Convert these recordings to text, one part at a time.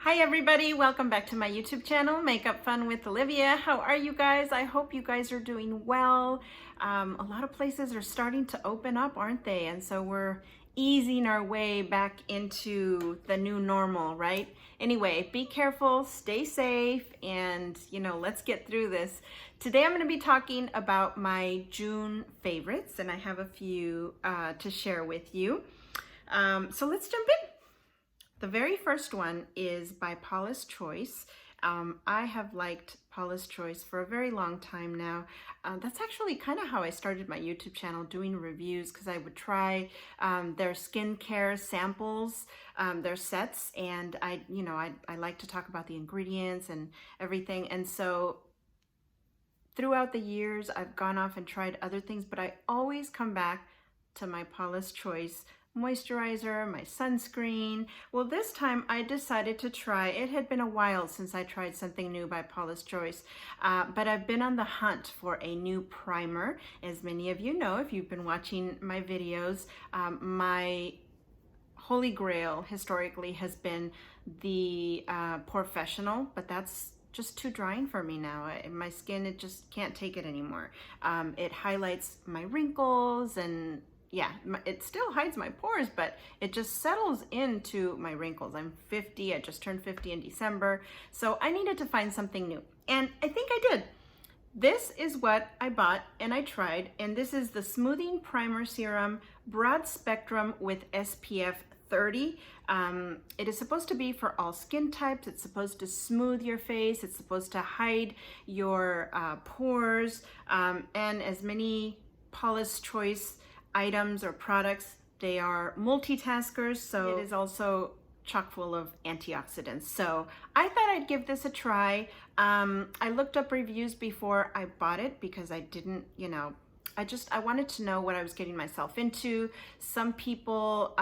Hi everybody, welcome back to my YouTube channel, Makeup Fun with Olivia. How are you guys? I hope you guys are doing well. A lot of places are starting to open up, aren't they? And so we're easing our way back into the new normal, right? Anyway, be careful, stay safe, and let's get through this. Today I'm going to be talking about my June favorites, and I have a few to share with you. So let's jump in. The very first one is by Paulas Choice. I have liked Paulas Choice for a very long time now. That's actually kind of how I started my YouTube channel, doing reviews, because I would try their skincare samples, their sets, and I like to talk about the ingredients and everything. And so throughout the years, I've gone off and tried other things, but I always come back to my Paulas Choice moisturizer, my sunscreen. Well, this time I decided to try, it had been a while since I tried something new by Paulas Choice, but I've been on the hunt for a new primer. As many of you know, if you've been watching my videos, my holy grail historically has been the Professional, but that's just too drying for me now. My skin, it just can't take it anymore. It highlights my wrinkles, and yeah, it still hides my pores, but it just settles into my wrinkles. I'm 50, I just turned 50 in December, so I needed to find something new. And I think I did. This is what I bought and I tried, and this is the Smoothing Primer Serum Broad Spectrum with SPF 30. It is supposed to be for all skin types. It's supposed to smooth your face. It's supposed to hide your pores, and as many Paulas Choice items or products, they are multitaskers, so it is also chock full of antioxidants. So I thought I'd give this a try. I looked up reviews before I bought it because I didn't, I wanted to know what I was getting myself into. Some people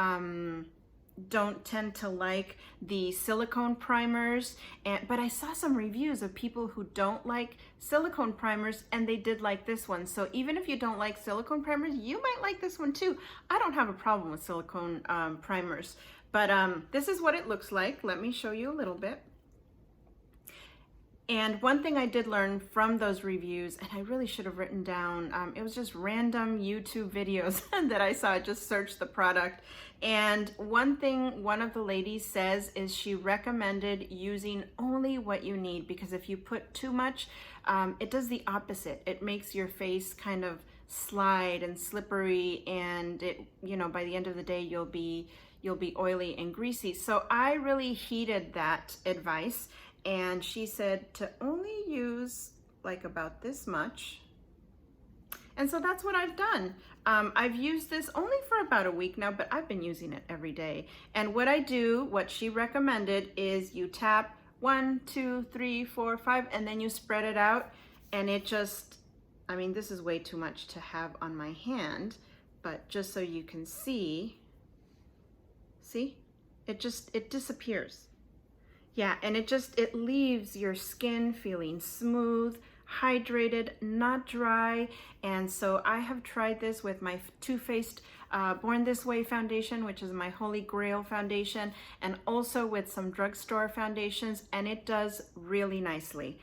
don't tend to like the silicone primers, but I saw some reviews of people who don't like silicone primers and they did like this one. So even if you don't like silicone primers, you might like this one too. I don't have a problem with silicone primers, but this is what it looks like. Let me show you a little bit. And one thing I did learn from those reviews, and I really should have written down, it was just random YouTube videos that I saw, just searched the product. And one thing one of the ladies says is she recommended using only what you need, because if you put too much, it does the opposite. It makes your face kind of slide and slippery, and it, by the end of the day, you'll be oily and greasy. So I really heeded that advice. And she said to only use like about this much. And so that's what I've done. I've used this only for about a week now, but I've been using it every day. And what I do, what she recommended, is you tap 1, 2, 3, 4, 5, and then you spread it out. And it just, this is way too much to have on my hand, but just so you can see, it disappears. Yeah, and it leaves your skin feeling smooth, hydrated, not dry. And so I have tried this with my Too Faced Born This Way foundation, which is my holy grail foundation, and also with some drugstore foundations, and it does really nicely.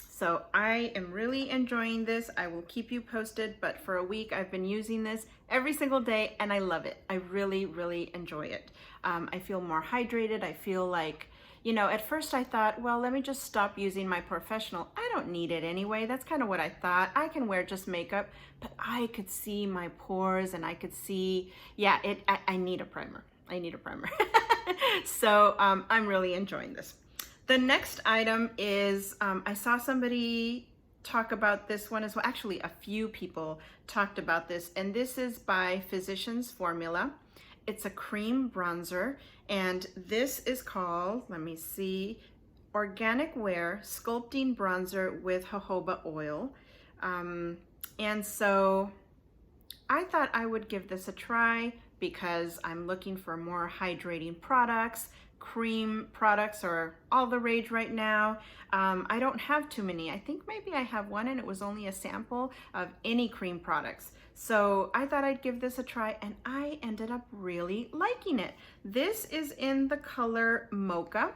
So I am really enjoying this. I will keep you posted, but for a week I've been using this every single day and I love it. I really, really enjoy it. I feel more hydrated. I feel like, at first I thought, well, let me just stop using my Professional. I don't need it anyway. That's kind of what I thought. I can wear just makeup, but I could see my pores and I could see, yeah, I need a primer. I need a primer. So I'm really enjoying this. The next item is, I saw somebody talk about this one as well. Actually, a few people talked about this, and this is by Physicians Formula. It's a cream bronzer, and this is called, let me see, Organic Wear Sculpting Bronzer with jojoba oil. And so I thought I would give this a try because I'm looking for more hydrating products. Cream products are all the rage right now. I don't have too many. I think maybe I have one and it was only a sample of any cream products. So I thought I'd give this a try, and I ended up really liking it. This is in the color Mocha.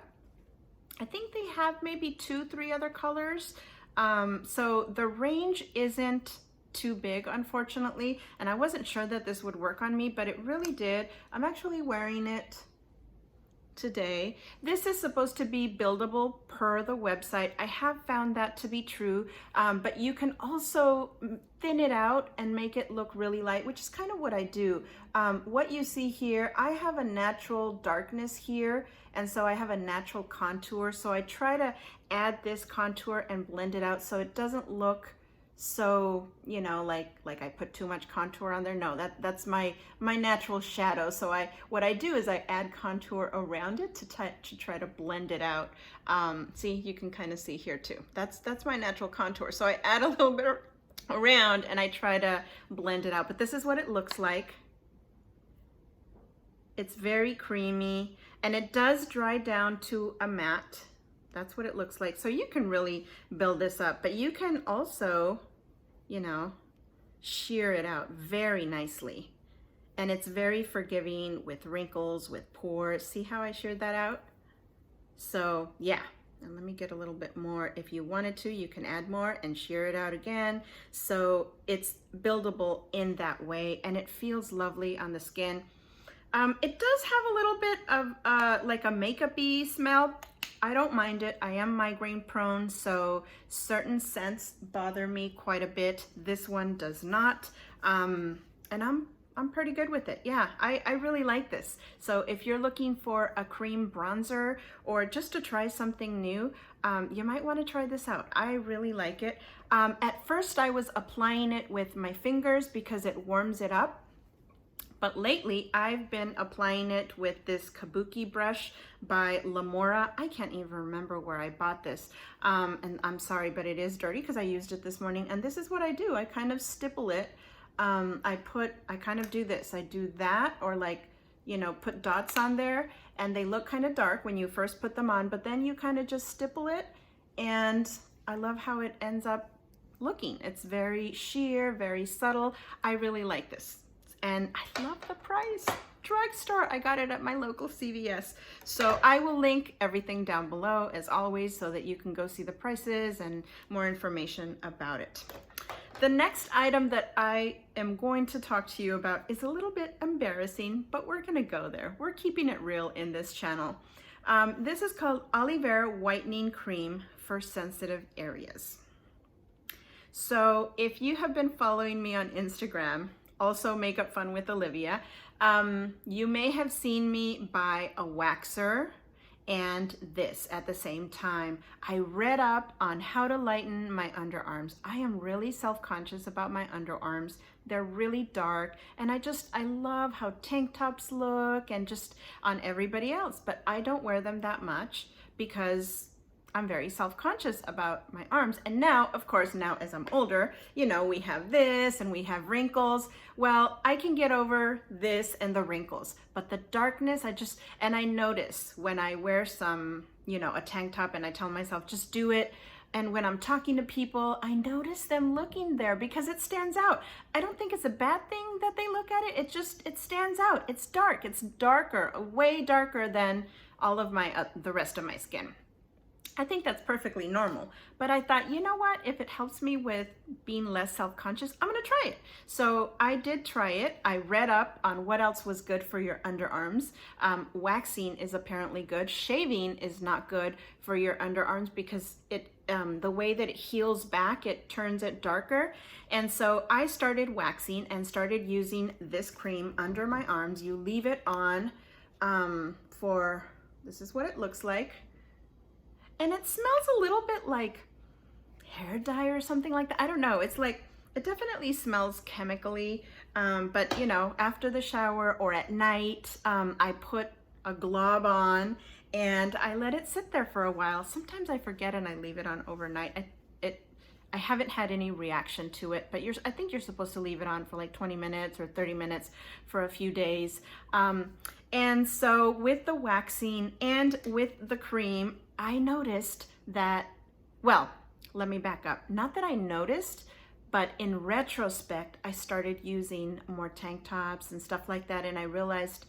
I think they have maybe 2-3 other colors. So the range isn't too big, unfortunately, and I wasn't sure that this would work on me, but it really did. I'm actually wearing it today. This is supposed to be buildable per the website. I have found that to be true, but you can also thin it out and make it look really light, which is kind of what I do. What you see here, I have a natural darkness here, and so I have a natural contour, so I try to add this contour and blend it out so it doesn't look so, you know, like I put too much contour on there. No, that's my natural shadow. So what I do is I add contour around it to try to blend it out. See, you can kind of see here too. That's my natural contour. So I add a little bit around and I try to blend it out. But this is what it looks like. It's very creamy, and it does dry down to a matte. That's what it looks like. So you can really build this up, but you can also, you know, sheer it out very nicely. And it's very forgiving with wrinkles, with pores. See how I sheared that out? So yeah, and let me get a little bit more. If you wanted to, you can add more and shear it out again. So it's buildable in that way, and it feels lovely on the skin. It does have a little bit of like a makeup-y smell. I don't mind it. I am migraine prone, so certain scents bother me quite a bit. This one does not, and I'm pretty good with it. Yeah, I really like this. So if you're looking for a cream bronzer or just to try something new, you might want to try this out. I really like it. At first I was applying it with my fingers because it warms it up. But lately, I've been applying it with this Kabuki brush by Lamora. I can't even remember where I bought this. And I'm sorry, but it is dirty because I used it this morning. And this is what I do. I kind of stipple it. I kind of do this. I do that, or like, you know, put dots on there. And they look kind of dark when you first put them on. But then you kind of just stipple it. And I love how it ends up looking. It's very sheer, very subtle. I really like this. And I love the price. Drugstore. I got it at my local CVS. So I will link everything down below as always so that you can go see the prices and more information about it. The next item that I am going to talk to you about is a little bit embarrassing, but we're gonna go there. We're keeping it real in this channel. This is called Olivera Whitening Cream for Sensitive Areas. So if you have been following me on Instagram, also Makeup Fun with Olivia, you may have seen me buy a waxer and this at the same time. I read up on how to lighten my underarms. I am really self-conscious about my underarms. They're really dark, and I love how tank tops look and just on everybody else, but I don't wear them that much because I'm very self-conscious about my arms. And now, of course, now as I'm older, you know, we have this and we have wrinkles. Well, I can get over this and the wrinkles, but the darkness, I notice when I wear some, you know, a tank top and I tell myself, just do it. And when I'm talking to people, I notice them looking there because it stands out. I don't think it's a bad thing that they look at it. It stands out. It's dark. It's darker, way darker than all of my, the rest of my skin. I think that's perfectly normal, but I thought, you know what, if it helps me with being less self-conscious, I'm gonna try it. So I did try it. I read up on what else was good for your underarms. Waxing is apparently good. Shaving is not good for your underarms because the way that it heals back, it turns it darker. And so I started waxing and started using this cream under my arms. You leave it on this is what it looks like. And it smells a little bit like hair dye or something like that. I don't know. It's like, it definitely smells chemically. But you know, after the shower or at night, I put a glob on and I let it sit there for a while. Sometimes I forget and I leave it on overnight. I haven't had any reaction to it, but I think you're supposed to leave it on for like 20 minutes or 30 minutes for a few days. And so with the waxing and with the cream, I noticed that, well, let me back up. Not that I noticed, But in retrospect, I started using more tank tops and stuff like that, and I realized,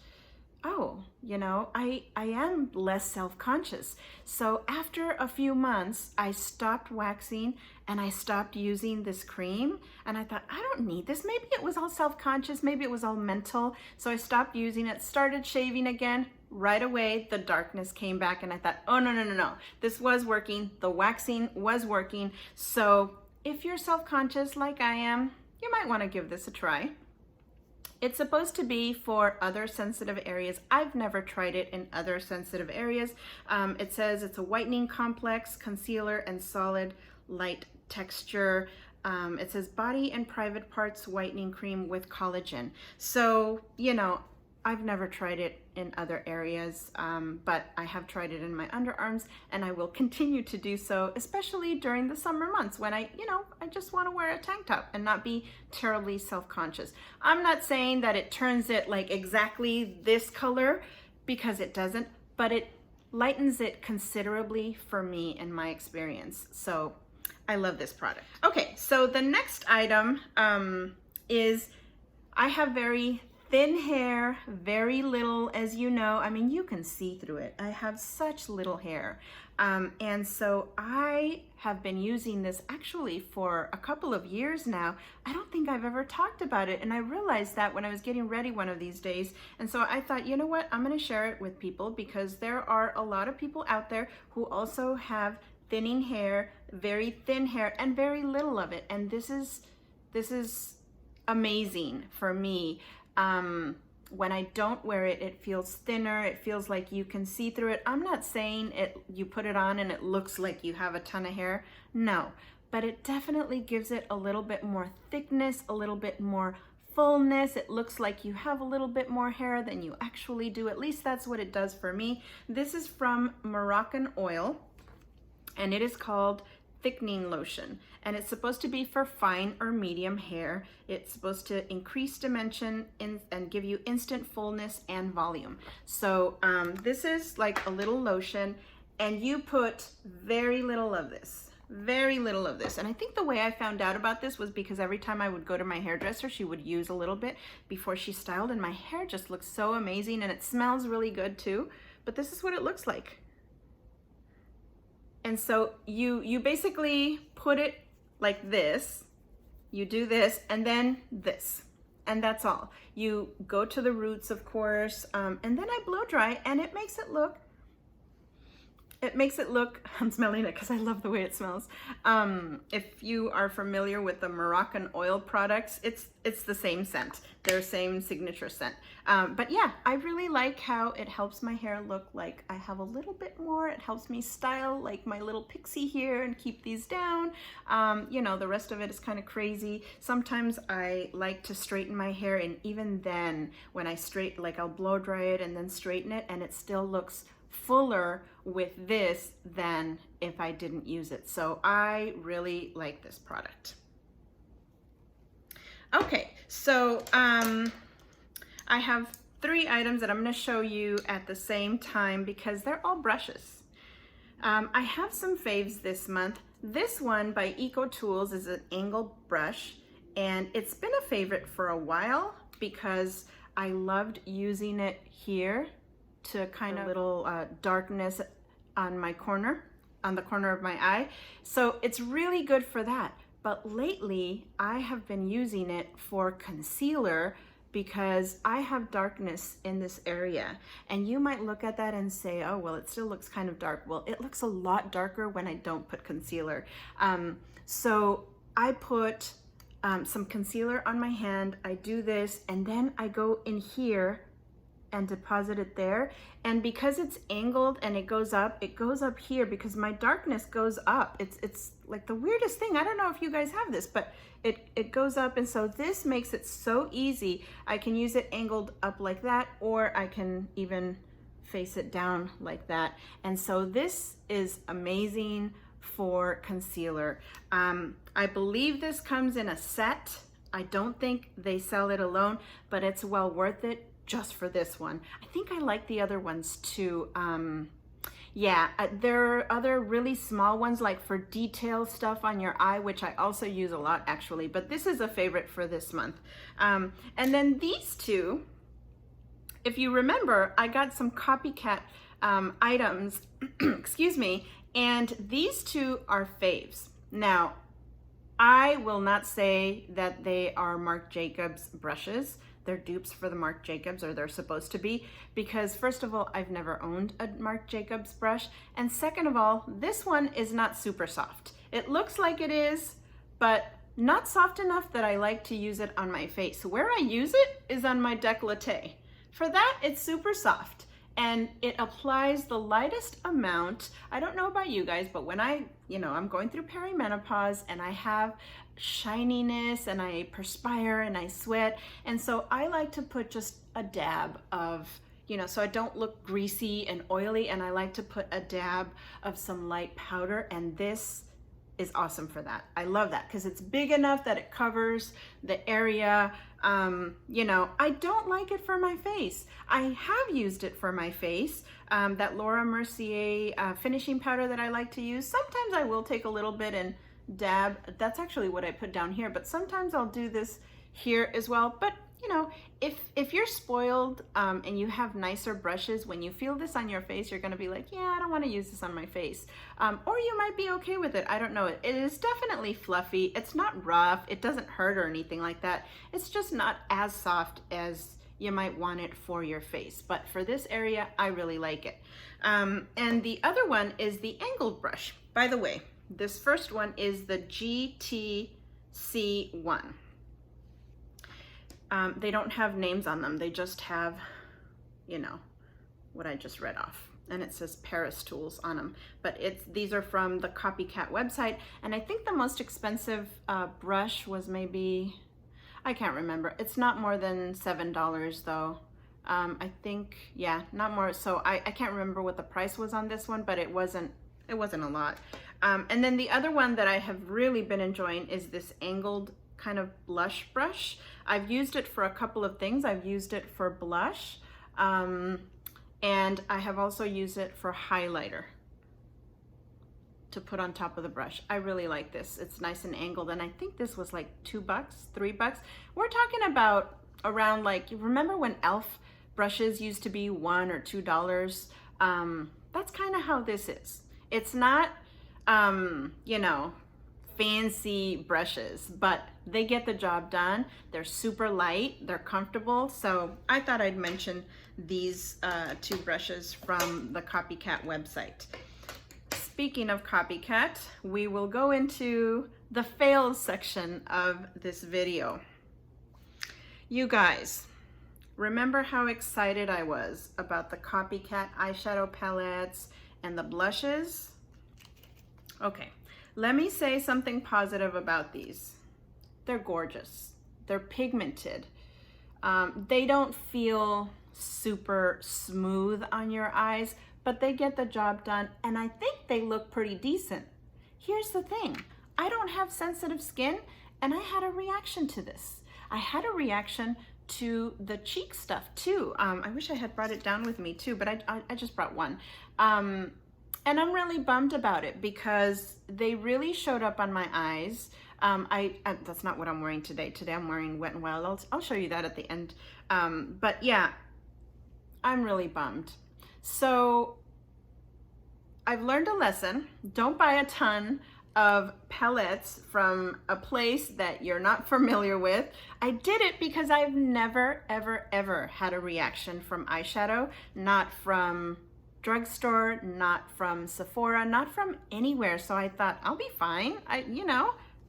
oh, you know, I am less self-conscious. So after a few months, I stopped waxing and I stopped using this cream, and I thought, I don't need this. Maybe it was all self-conscious, maybe it was all mental. So I stopped using it, started shaving again. Right away, the darkness came back, and I thought, oh, no, no, no, no. This was working. The waxing was working. So if you're self-conscious like I am, you might want to give this a try. It's supposed to be for other sensitive areas. I've never tried it in other sensitive areas. It says it's a whitening complex, concealer, and solid light texture. It says body and private parts whitening cream with collagen. So, you know, I've never tried it in other areas, but I have tried it in my underarms, and I will continue to do so, especially during the summer months when I just want to wear a tank top and not be terribly self-conscious. I'm not saying that it turns it like exactly this color, because it doesn't, but it lightens it considerably for me in my experience. So I love this product. Okay, so the next item is, I have very thin hair, very little, as you know. I mean, you can see through it. I have such little hair. And so I have been using this actually for a couple of years now. I don't think I've ever talked about it. And I realized that when I was getting ready one of these days. And so I thought, you know what, I'm gonna share it with people, because there are a lot of people out there who also have thinning hair, very thin hair, and very little of it. And this is amazing for me. When I don't wear it, it feels thinner. It feels like you can see through it. I'm not saying you put it on and it looks like you have a ton of hair. No, but it definitely gives it a little bit more thickness, a little bit more fullness. It looks like you have a little bit more hair than you actually do. At least that's what it does for me. This is from Moroccanoil, and it is called Thickening Lotion, and it's supposed to be for fine or medium hair. It's supposed to increase dimension and give you instant fullness and volume. So this is like a little lotion, and you put very little of this. Very little of this. And I think the way I found out about this was because every time I would go to my hairdresser, she would use a little bit before she styled, and my hair just looks so amazing, and it smells really good too. But this is what it looks like. And so you basically put it like this, you do this, and then this, and that's all. You go to the roots, of course, and then I blow dry, and it makes it look, I'm smelling it because I love the way it smells. If you are familiar with the Moroccanoil products, it's the same scent, their same signature scent. But yeah, I really like how it helps my hair look like I have a little bit more. It helps me style like my little pixie here and keep these down. You know, the rest of it is kind of crazy. Sometimes I like to straighten my hair, and even then when I straighten, like I'll blow dry it and then straighten it, and it still looks fuller with this than if I didn't use it. So I really like this product. Okay, so I have 3 items that I'm going to show you at the same time because they're all brushes. I have some faves this month. This one by Eco Tools is an angled brush, and it's been a favorite for a while because I loved using it here to kind of little darkness on my corner, on the corner of my eye. So it's really good for that. But lately I have been using it for concealer because I have darkness in this area. And you might look at that and say, oh, well, it still looks kind of dark. Well, it looks a lot darker when I don't put concealer. So I put some concealer on my hand, I do this, and then I go in here and deposit it there. And because it's angled and it goes up here because my darkness goes up. It's like the weirdest thing. I don't know if you guys have this, but it goes up, and so this makes it so easy. I can use it angled up like that, or I can even face it down like that. And so this is amazing for concealer. I believe this comes in a set. I don't think they sell it alone, but it's well worth it just for this one. I think I like the other ones too. Yeah, there are other really small ones like for detail stuff on your eye, which I also use a lot actually, but this is a favorite for this month. And then these two, if you remember, I got some CopyCat items, excuse me, and these two are faves. Now, I will not say that they are Marc Jacobs brushes. They're dupes for the Marc Jacobs, or they're supposed to be, because first of all, I've never owned a Marc Jacobs brush, and second of all, this one is not super soft. It looks like it is, but not soft enough that I like to use it on my face. Where I use it is on my décolleté. For that, it's super soft, and it applies the lightest amount. I don't know about you guys, but when I'm going through perimenopause and I have shininess and I perspire and I sweat, and so I like to put just a dab of, so I don't look greasy and oily, and I like to put a dab of some light powder, and this is awesome for that. I love that because it's big enough that it covers the area. I don't like it for my face. I have used it for my face, that Laura Mercier finishing powder that I like to use. Sometimes I will take a little bit and dab. That's actually what I put down here, but sometimes I'll do this here as well. But if you're spoiled and you have nicer brushes, when you feel this on your face, you're going to be like, yeah, I don't want to use this on my face. Or you might be okay with it. I don't know. It is definitely fluffy. It's not rough. It doesn't hurt or anything like that. It's just not as soft as you might want it for your face. But for this area, I really like it. And the other one is the angled brush. By the way, this first one is the GTC1. They don't have names on them. They just have, what I just read off. And it says Paris Tools on them. But these are from the CopyCat website. And I think the most expensive brush was maybe, I can't remember. It's not more than $7 though. I think, yeah, not more. So I can't remember what the price was on this one, but it wasn't a lot. And then the other one that I have really been enjoying is this angled kind of blush brush. I've used it for a couple of things. I've used it for blush, and I have also used it for highlighter to put on top of the brush. I really like this. It's nice and angled, and I think this was like $2, $3. We're talking about around, like, remember when e.l.f. brushes used to be $1 or $2? That's kind of how this is. It's not, fancy brushes, but they get the job done. They're super light, they're comfortable. So I thought I'd mention these two brushes from the CopyCat website. Speaking of CopyCat, we will go into the fails section of this video. You guys, remember how excited I was about the CopyCat eyeshadow palettes and the blushes? Okay. Let me say something positive about these. They're gorgeous. They're pigmented. They don't feel super smooth on your eyes, but they get the job done, and I think they look pretty decent. Here's the thing. I don't have sensitive skin, and I had a reaction to this. I had a reaction to the cheek stuff too. I wish I had brought it down with me too, but I just brought one. And I'm really bummed about it because they really showed up on my eyes. That's not what I'm wearing today. Today I'm wearing Wet n Wild. I'll show you that at the end. But yeah, I'm really bummed. So I've learned a lesson. Don't buy a ton of palettes from a place that you're not familiar with. I did it because I've never, ever, ever had a reaction from eyeshadow, not from drugstore, not from Sephora, not from anywhere. So I thought I'll be fine.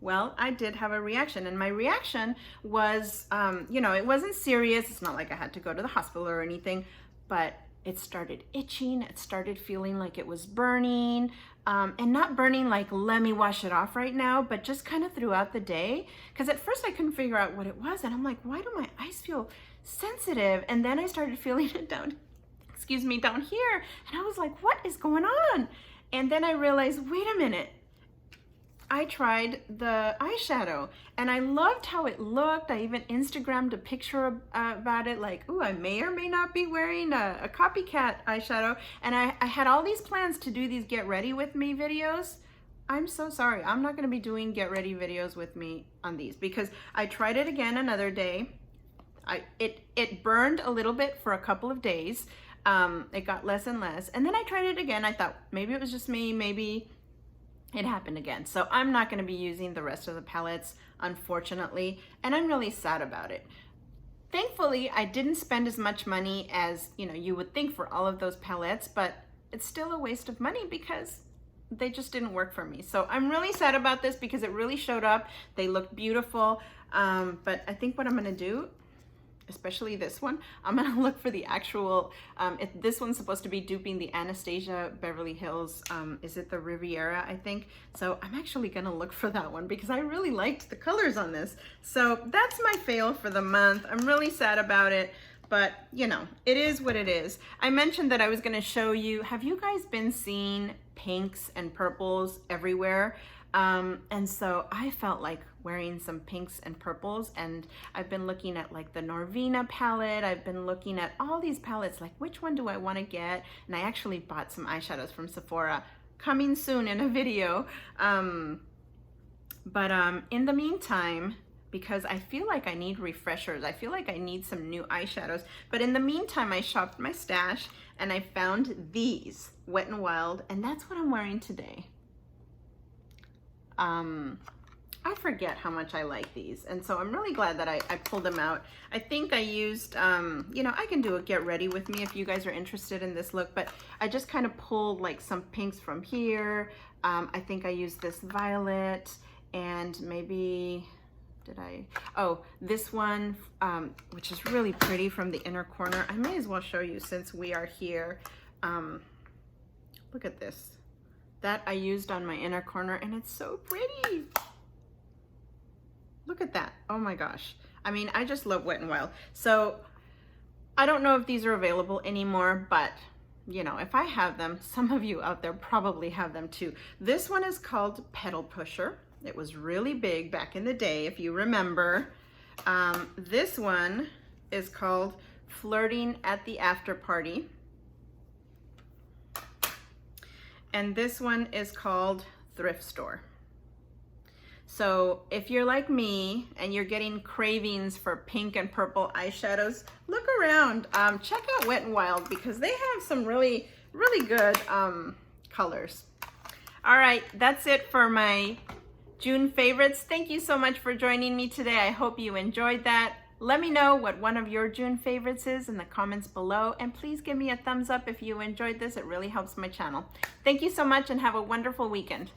Well, I did have a reaction, and my reaction was, it wasn't serious. It's not like I had to go to the hospital or anything, but it started itching. It started feeling like it was burning, and not burning like, let me wash it off right now, but just kind of throughout the day. Because at first I couldn't figure out what it was, and I'm like, why do my eyes feel sensitive? And then I started feeling it down here, and I was like, what is going on? And then I realized, wait a minute, I tried the eyeshadow and I loved how it looked. I even Instagrammed a picture about it, like, ooh, I may or may not be wearing a CopyCat eyeshadow. And I had all these plans to do these get ready with me videos. I'm so sorry, I'm not gonna be doing get ready videos with me on these because I tried it again another day. It burned a little bit for a couple of days. It got less and less. And then I tried it again. I thought maybe it was just me, maybe it happened again. So I'm not gonna be using the rest of the palettes, unfortunately, and I'm really sad about it. Thankfully, I didn't spend as much money as, you know, you would think for all of those palettes, but it's still a waste of money because they just didn't work for me. So I'm really sad about this because it really showed up. They look beautiful, but I think what I'm gonna do, especially this one, I'm gonna look for the actual, this one's supposed to be duping the Anastasia Beverly Hills, is it the Riviera, I think? So I'm actually gonna look for that one because I really liked the colors on this. So that's my fail for the month. I'm really sad about it, but you know, it is what it is. I mentioned that I was gonna show you, have you guys been seeing pinks and purples everywhere? And so I felt like wearing some pinks and purples, and I've been looking at like the Norvina palette. I've been looking at all these palettes, like which one do I want to get? And I actually bought some eyeshadows from Sephora, coming soon in a video. In the meantime, because I feel like I need refreshers, I feel like I need some new eyeshadows, but in the meantime I shopped my stash and I found these Wet n Wild, and that's what I'm wearing today. I forget how much I like these, and so I'm really glad that I pulled them out. I think I used, you know, I can do a get ready with me if you guys are interested in this look, but I just kind of pulled like some pinks from here. I think I used this violet, and maybe, this one, which is really pretty from the inner corner. I may as well show you since we are here. Look at this. That I used on my inner corner, and it's so pretty. Look at that. Oh my gosh. I mean, I just love Wet n Wild. So I don't know if these are available anymore, but you know, if I have them, some of you out there probably have them too. This one is called Petal Pusher. It was really big back in the day, if you remember. This one is called Flirting at the After Party. And this one is called Thrift Store. So if you're like me and you're getting cravings for pink and purple eyeshadows, look around. Check out Wet n Wild because they have some really, really good colors. All right, that's it for my June favorites. Thank you so much for joining me today. I hope you enjoyed that. Let me know what one of your June favorites is in the comments below, and please give me a thumbs up if you enjoyed this. It really helps my channel. Thank you so much and have a wonderful weekend.